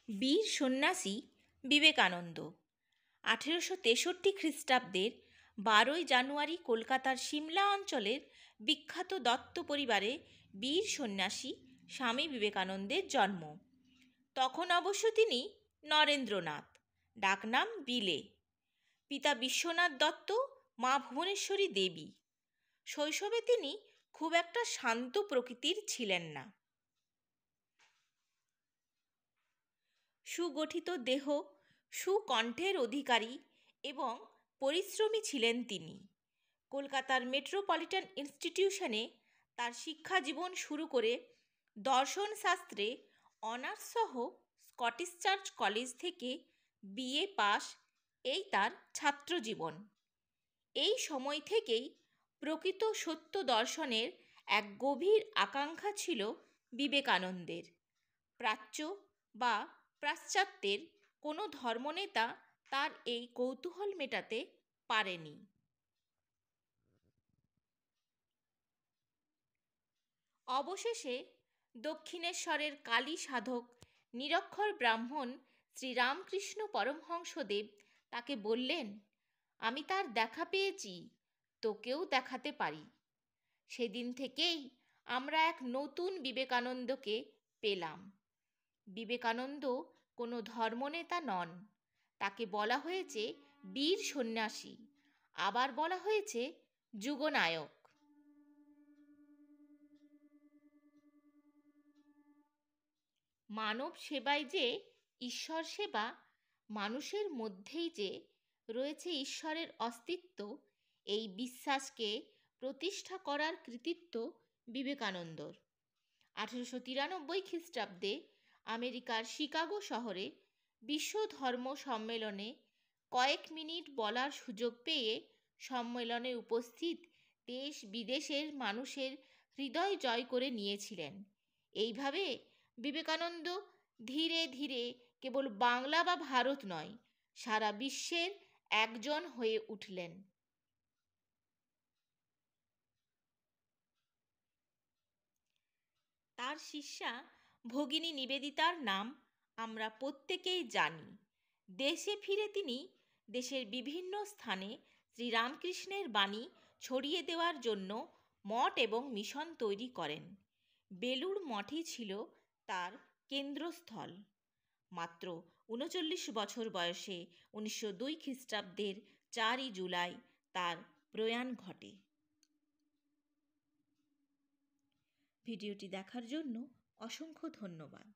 বীর সন্ন্যাসী বিবেকানন্দ 1863 খ্রিস্টাব্দের 12ই জানুয়ারি কলকাতার সিমলা অঞ্চলের বিখ্যাত দত্ত পরিবারে বীর সন্ন্যাসী স্বামী বিবেকানন্দের জন্ম। তখন অবশ্য তিনি নরেন্দ্রনাথ, ডাকনাম বিলে। পিতা বিশ্বনাথ দত্ত, মা ভুবনেশ্বরী দেবী। শৈশবে তিনি খুব একটা শান্ত প্রকৃতির ছিলেন না। সুগঠিত দেহ, সুকণ্ঠের অধিকারী এবং পরিশ্রমী ছিলেন তিনি। কলকাতার মেট্রোপলিটন ইনস্টিটিউশনে তার শিক্ষা জীবন শুরু করে দর্শন শাস্ত্রে অনার্স সহ স্কটিশ চার্চ কলেজ থেকে বিএ পাস, এই তার ছাত্র জীবন। এই সময় থেকেই প্রকৃত সত্য দর্শনের এক গভীর আকাঙ্ক্ষা ছিল বিবেকানন্দের। প্রাচ্য বা পাশ্চাত্যের কোনো ধর্মনেতা তার এই কৌতূহল মেটাতে পারেনি। অবশেষে দক্ষিণেশ্বরের কালী সাধক নিরক্ষর ব্রাহ্মণ শ্রীরামকৃষ্ণ পরমহংসদেব তাকে বললেন, আমি তার দেখা পেয়েছি, তোকেও দেখাতে পারি। সেদিন থেকেই আমরা এক নতুন বিবেকানন্দকে পেলাম। বিবেকানন্দ কোনো ধর্মনেতা নন, তাকে বলা হয়েছে বীর সন্ন্যাসী, আবার বলা হয়েছে যুগনায়ক। মানব সেবায় যে ঈশ্বর সেবা, মানুষের মধ্যেই যে রয়েছে ঈশ্বরের অস্তিত্ব, এই বিশ্বাসকে প্রতিষ্ঠা করার কৃতিত্ব বিবেকানন্দর। 1893 খ্রিস্টাব্দে আমেরিকার শিকাগো শহরে বিশ্ব ধর্ম সম্মেলনে কয়েক মিনিট বলার সুযোগ পেয়ে সম্মেলনে উপস্থিত দেশ বিদেশের মানুষের হৃদয় জয় করে নিয়েছিলেন। এইভাবে বিবেকানন্দ ধীরে ধীরে কেবল বাংলা বা ভারত নয়, সারা বিশ্বের একজন হয়ে উঠলেন। তার শিষ্যা ভগিনী নিবেদিতার নাম আমরা প্রত্যেকেই জানি। দেশে ফিরে তিনি দেশের বিভিন্ন স্থানে শ্রীরামকৃষ্ণের বাণী ছড়িয়ে দেওয়ার জন্য মঠ এবং মিশন তৈরি করেন। বেলুড় মঠই ছিল তার কেন্দ্রস্থল। মাত্র 39 বছর বয়সে 1902 খ্রিস্টাব্দের 4ই জুলাই তার প্রয়াণ ঘটে। ভিডিওটি দেখার জন্য অসংখ্য ধন্যবাদ।